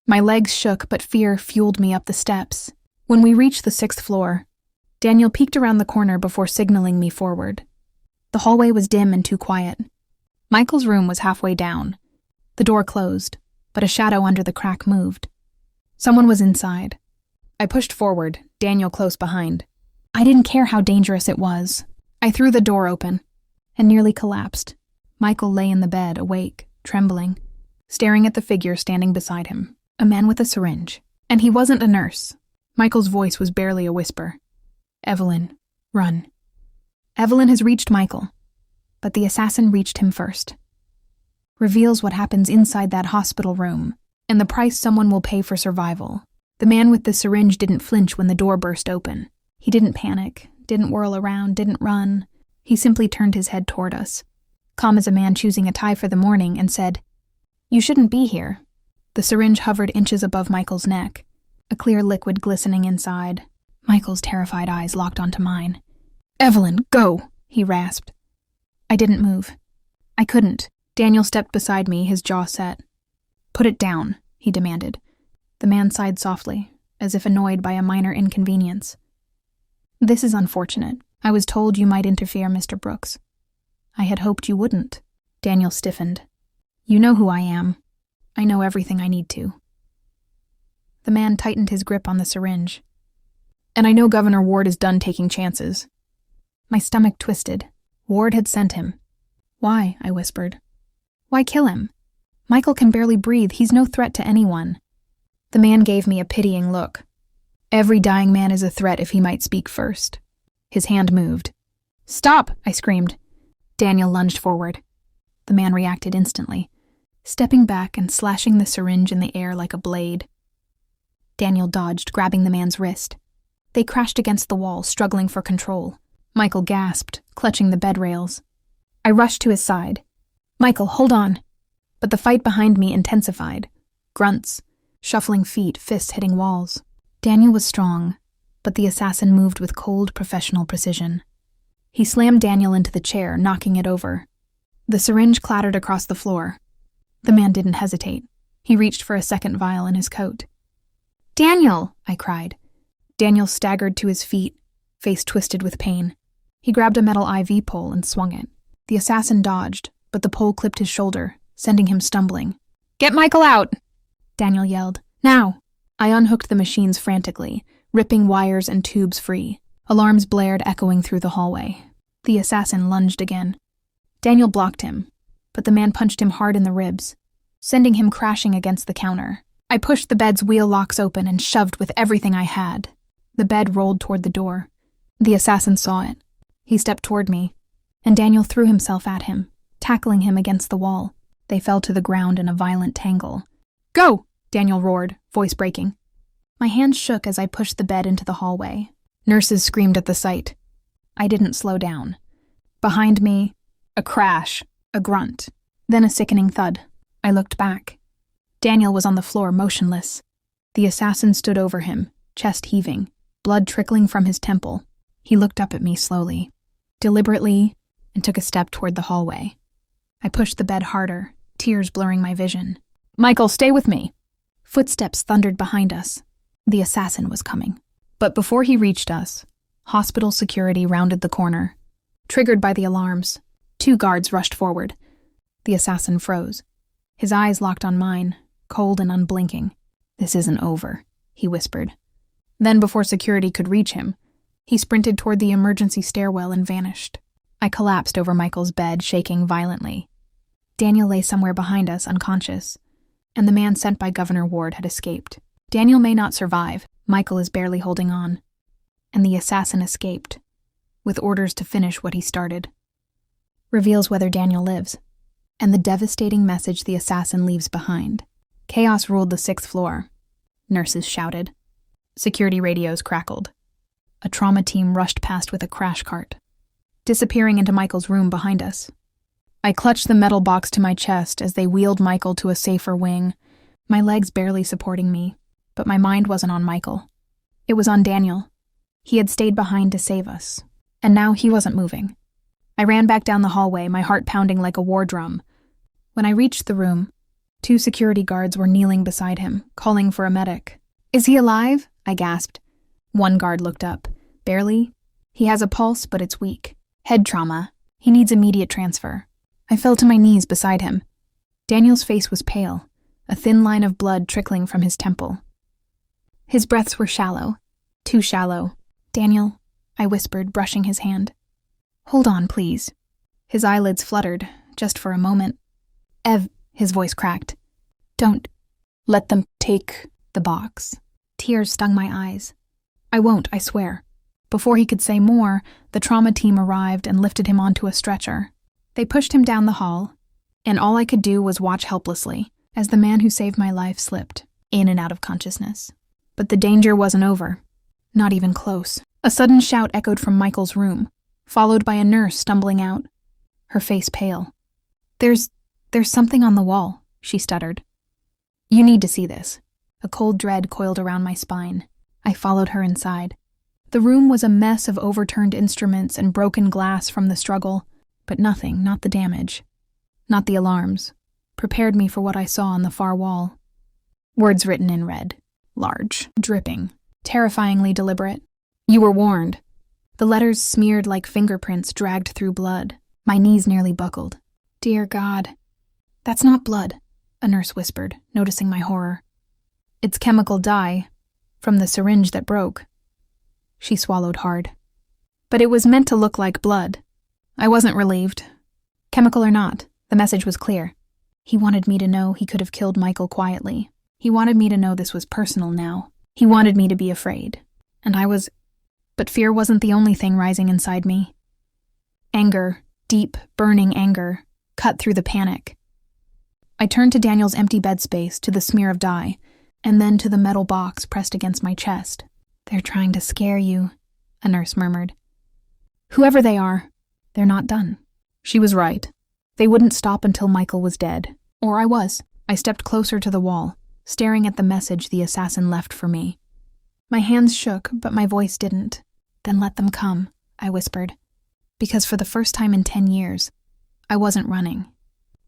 My legs shook, but fear fueled me up the steps. When we reached the 6th floor, Daniel peeked around the corner before signaling me forward. The hallway was dim and too quiet. Michael's room was halfway down. The door closed, but a shadow under the crack moved. Someone was inside. I pushed forward, Daniel close behind. I didn't care how dangerous it was. I threw the door open and nearly collapsed. Michael lay in the bed, awake, trembling, staring at the figure standing beside him, a man with a syringe. And he wasn't a nurse. Michael's voice was barely a whisper. Evelyn, run. Evelyn has reached Michael, but the assassin reached him first. Reveals what happens inside that hospital room and the price someone will pay for survival. The man with the syringe didn't flinch when the door burst open. He didn't panic, didn't whirl around, didn't run. He simply turned his head toward us, calm as a man choosing a tie for the morning, and said, You shouldn't be here. The syringe hovered inches above Michael's neck, a clear liquid glistening inside. Michael's terrified eyes locked onto mine. Evelyn, go, he rasped. I didn't move. I couldn't. Daniel stepped beside me, his jaw set. Put it down, he demanded. The man sighed softly, as if annoyed by a minor inconvenience. This is unfortunate. I was told you might interfere, Mr. Brooks. I had hoped you wouldn't. Daniel stiffened. You know who I am. I know everything I need to. The man tightened his grip on the syringe. And I know Governor Ward is done taking chances. My stomach twisted. Ward had sent him. Why? I whispered. Why kill him? Michael can barely breathe. He's no threat to anyone. The man gave me a pitying look. Every dying man is a threat if he might speak first. His hand moved. Stop! I screamed. Daniel lunged forward. The man reacted instantly, stepping back and slashing the syringe in the air like a blade. Daniel dodged, grabbing the man's wrist. They crashed against the wall, struggling for control. Michael gasped, clutching the bed rails. I rushed to his side. Michael, hold on. But the fight behind me intensified. Grunts, shuffling feet, fists hitting walls. Daniel was strong, but the assassin moved with cold, professional precision. He slammed Daniel into the chair, knocking it over. The syringe clattered across the floor. The man didn't hesitate. He reached for a second vial in his coat. Daniel! I cried. Daniel staggered to his feet, face twisted with pain. He grabbed a metal IV pole and swung it. The assassin dodged, but the pole clipped his shoulder, sending him stumbling. Get Michael out! Daniel yelled. Now! I unhooked the machines frantically, ripping wires and tubes free. Alarms blared, echoing through the hallway. The assassin lunged again. Daniel blocked him, but the man punched him hard in the ribs, sending him crashing against the counter. I pushed the bed's wheel locks open and shoved with everything I had. The bed rolled toward the door. The assassin saw it. He stepped toward me, and Daniel threw himself at him, tackling him against the wall. They fell to the ground in a violent tangle. Go! Daniel roared, voice breaking. My hands shook as I pushed the bed into the hallway. Nurses screamed at the sight. I didn't slow down. Behind me, a crash, a grunt, then a sickening thud. I looked back. Daniel was on the floor, motionless. The assassin stood over him, chest heaving, blood trickling from his temple. He looked up at me slowly, deliberately, and took a step toward the hallway. I pushed the bed harder, tears blurring my vision. Michael, stay with me! Footsteps thundered behind us. The assassin was coming. But before he reached us, hospital security rounded the corner. Triggered by the alarms, 2 guards rushed forward. The assassin froze. His eyes locked on mine, cold and unblinking. This isn't over, he whispered. Then, before security could reach him, he sprinted toward the emergency stairwell and vanished. I collapsed over Michael's bed, shaking violently. Daniel lay somewhere behind us, unconscious, and the man sent by Governor Ward had escaped. Daniel may not survive. Michael is barely holding on. And the assassin escaped, with orders to finish what he started. Reveals whether Daniel lives, and the devastating message the assassin leaves behind. Chaos ruled the 6th floor. Nurses shouted. Security radios crackled. A trauma team rushed past with a crash cart, disappearing into Michael's room behind us. I clutched the metal box to my chest as they wheeled Michael to a safer wing, my legs barely supporting me. But my mind wasn't on Michael. It was on Daniel. He had stayed behind to save us, and now he wasn't moving. I ran back down the hallway, my heart pounding like a war drum. When I reached the room, 2 security guards were kneeling beside him, calling for a medic. Is he alive? I gasped. One guard looked up. Barely. He has a pulse, but it's weak. Head trauma. He needs immediate transfer. I fell to my knees beside him. Daniel's face was pale, a thin line of blood trickling from his temple. His breaths were shallow, too shallow. Daniel, I whispered, brushing his hand. Hold on, please. His eyelids fluttered, just for a moment. Ev, his voice cracked. Don't let them take the box. Tears stung my eyes. I won't, I swear. Before he could say more, the trauma team arrived and lifted him onto a stretcher. They pushed him down the hall, and all I could do was watch helplessly as the man who saved my life slipped in and out of consciousness. But the danger wasn't over. Not even close. A sudden shout echoed from Michael's room, followed by a nurse stumbling out, her face pale. There's something on the wall, she stuttered. You need to see this. A cold dread coiled around my spine. I followed her inside. The room was a mess of overturned instruments and broken glass from the struggle, but nothing, not the damage, not the alarms, prepared me for what I saw on the far wall. Words written in red. Large, dripping, terrifyingly deliberate. You were warned. The letters smeared like fingerprints dragged through blood. My knees nearly buckled. Dear God. That's not blood, a nurse whispered, noticing my horror. It's chemical dye, from the syringe that broke. She swallowed hard. But it was meant to look like blood. I wasn't relieved. Chemical or not, the message was clear. He wanted me to know he could have killed Michael quietly. He wanted me to know this was personal now. He wanted me to be afraid. And I was... But fear wasn't the only thing rising inside me. Anger, deep, burning anger, cut through the panic. I turned to Daniel's empty bed space, to the smear of dye, and then to the metal box pressed against my chest. "They're trying to scare you," a nurse murmured. "Whoever they are, they're not done." She was right. They wouldn't stop until Michael was dead. Or I was. I stepped closer to the wall, staring at the message the assassin left for me. My hands shook, but my voice didn't. "Then let them come," I whispered. Because for the first time in 10 years, I wasn't running.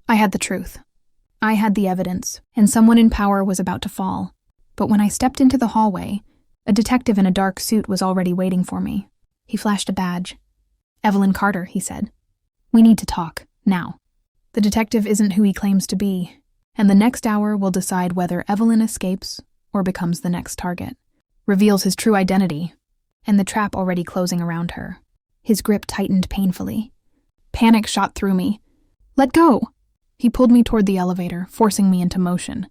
I had the truth. I had the evidence, and someone in power was about to fall. But when I stepped into the hallway, a detective in a dark suit was already waiting for me. He flashed a badge. "Evelyn Carter," he said. "We need to talk, now." The detective isn't who he claims to be, and the next hour will decide whether Evelyn escapes or becomes the next target, reveals his true identity, and the trap already closing around her. His grip tightened painfully. Panic shot through me. "Let go!" He pulled me toward the elevator, forcing me into motion.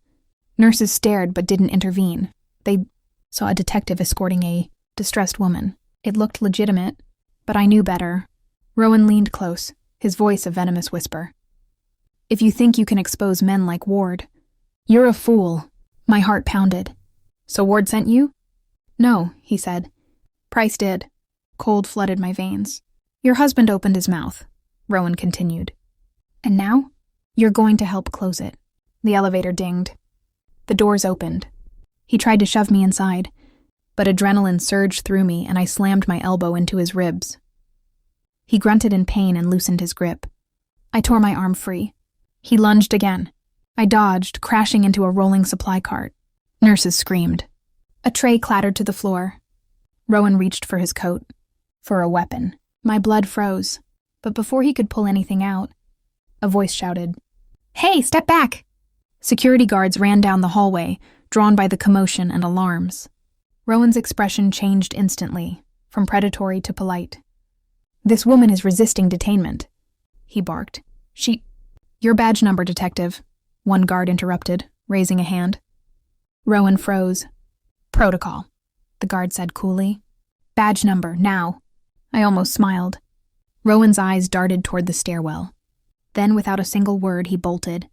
Nurses stared but didn't intervene. They saw a detective escorting a distressed woman. It looked legitimate, but I knew better. Rowan leaned close, his voice a venomous whisper. "If you think you can expose men like Ward, you're a fool." My heart pounded. "So Ward sent you?" "No," he said. "Price did." Cold flooded my veins. "Your husband opened his mouth," Rowan continued. "And now? You're going to help close it." The elevator dinged. The doors opened. He tried to shove me inside, but adrenaline surged through me and I slammed my elbow into his ribs. He grunted in pain and loosened his grip. I tore my arm free. He lunged again. I dodged, crashing into a rolling supply cart. Nurses screamed. A tray clattered to the floor. Rowan reached for his coat. For a weapon. My blood froze, but before he could pull anything out, a voice shouted, "Hey, step back!" Security guards ran down the hallway, drawn by the commotion and alarms. Rowan's expression changed instantly, from predatory to polite. "This woman is resisting detainment," he barked. Your badge number, detective," one guard interrupted, raising a hand. Rowan froze. "Protocol," the guard said coolly. "Badge number, now." I almost smiled. Rowan's eyes darted toward the stairwell. Then, without a single word, he bolted.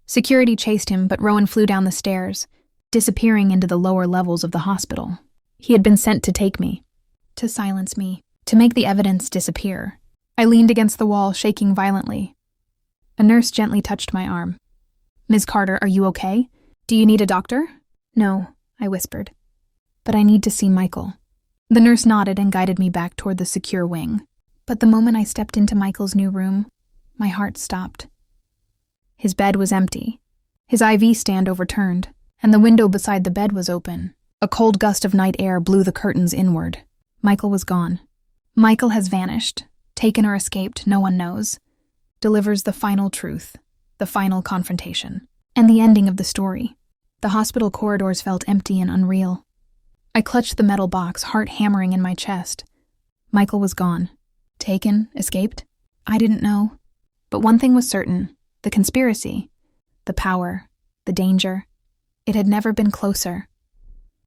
Security chased him, but Rowan flew down the stairs, disappearing into the lower levels of the hospital. He had been sent to take me, to silence me, to make the evidence disappear. I leaned against the wall, shaking violently. A nurse gently touched my arm. "Ms. Carter, are you okay? Do you need a doctor?" "No," I whispered. "But I need to see Michael." The nurse nodded and guided me back toward the secure wing. But the moment I stepped into Michael's new room, my heart stopped. His bed was empty. His IV stand overturned, and the window beside the bed was open. A cold gust of night air blew the curtains inward. Michael was gone. Michael has vanished, taken or escaped, no one knows. Delivers the final truth, the final confrontation, and the ending of the story. The hospital corridors felt empty and unreal. I clutched the metal box, heart hammering in my chest. Michael was gone. Taken, escaped? I didn't know. But one thing was certain, the conspiracy, the power, the danger. It had never been closer.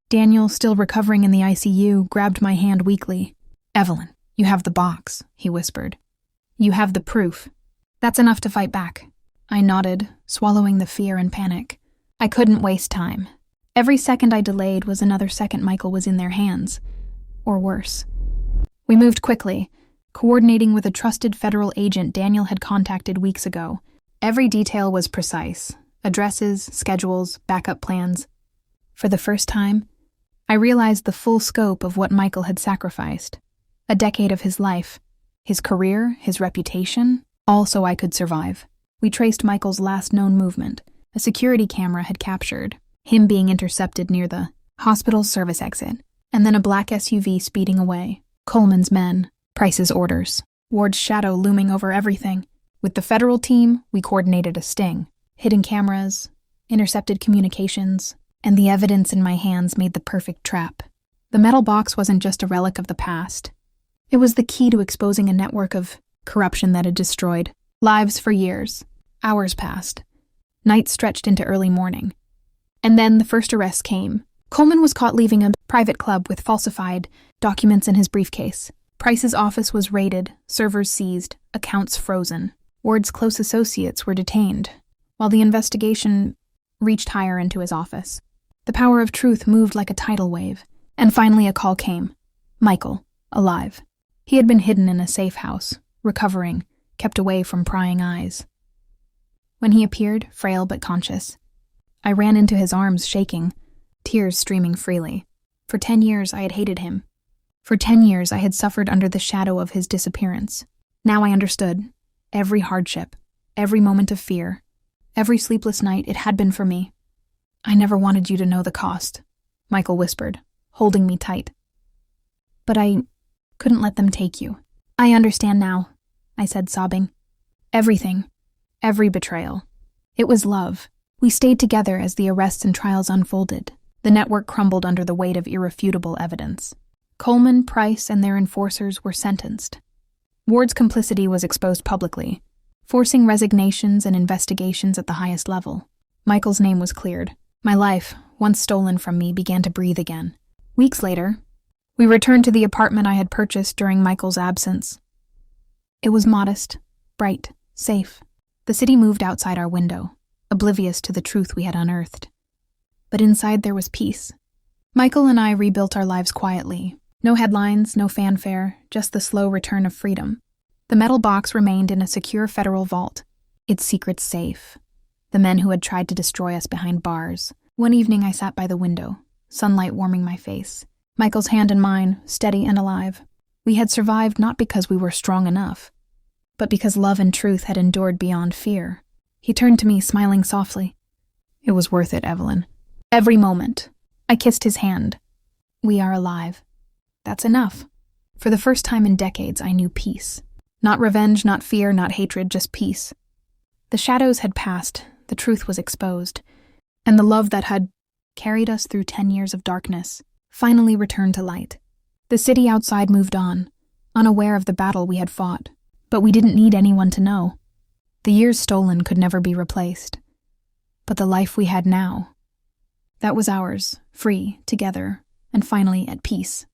Daniel, still recovering in the ICU, grabbed my hand weakly. "Evelyn, you have the box," he whispered. "You have the proof. That's enough to fight back." I nodded, swallowing the fear and panic. I couldn't waste time. Every second I delayed was another second Michael was in their hands. Or worse. We moved quickly, coordinating with a trusted federal agent Daniel had contacted weeks ago. Every detail was precise. Addresses, schedules, backup plans. For the first time, I realized the full scope of what Michael had sacrificed. A decade of his life, his career, his reputation, all so I could survive. We traced Michael's last known movement. A security camera had captured him being intercepted near the hospital service exit, and then a black SUV speeding away. Coleman's men, Price's orders, Ward's shadow looming over everything. With the federal team, we coordinated a sting. Hidden cameras, intercepted communications, and the evidence in my hands made the perfect trap. The metal box wasn't just a relic of the past. It was the key to exposing a network of corruption that had destroyed lives for years. Hours passed. Nights stretched into early morning. And then the first arrest came. Coleman was caught leaving a private club with falsified documents in his briefcase. Price's office was raided, servers seized, accounts frozen. Ward's close associates were detained, while the investigation reached higher into his office. The power of truth moved like a tidal wave, and finally a call came. Michael, alive. He had been hidden in a safe house, recovering, kept away from prying eyes. When he appeared, frail but conscious, I ran into his arms shaking, tears streaming freely. For 10 years I had hated him. For 10 years I had suffered under the shadow of his disappearance. Now I understood. Every hardship, every moment of fear, every sleepless night it had been for me. I never wanted you to know the cost, Michael whispered, holding me tight. But I couldn't let them take you. I understand now, I said, sobbing. Everything. Every betrayal. It was love. We stayed together as the arrests and trials unfolded. The network crumbled under the weight of irrefutable evidence. Coleman, Price, and their enforcers were sentenced. Ward's complicity was exposed publicly, forcing resignations and investigations at the highest level. Michael's name was cleared. My life, once stolen from me, began to breathe again. Weeks later, we returned to the apartment I had purchased during Michael's absence. It was modest, bright, safe. The city moved outside our window, oblivious to the truth we had unearthed. But inside there was peace. Michael and I rebuilt our lives quietly. No headlines, no fanfare, just the slow return of freedom. The metal box remained in a secure federal vault, its secrets safe. The men who had tried to destroy us behind bars. One evening I sat by the window, sunlight warming my face. Michael's hand in mine, steady and alive. We had survived not because we were strong enough, but because love and truth had endured beyond fear. He turned to me, smiling softly. It was worth it, Evelyn. Every moment. I kissed his hand. We are alive. That's enough. For the first time in decades, I knew peace. Not revenge, not fear, not hatred, just peace. The shadows had passed, the truth was exposed, and the love that had carried us through 10 years of darkness finally returned to light. The city outside moved on, unaware of the battle we had fought, but we didn't need anyone to know. The years stolen could never be replaced. But the life we had now, that was ours, free, together, and finally at peace.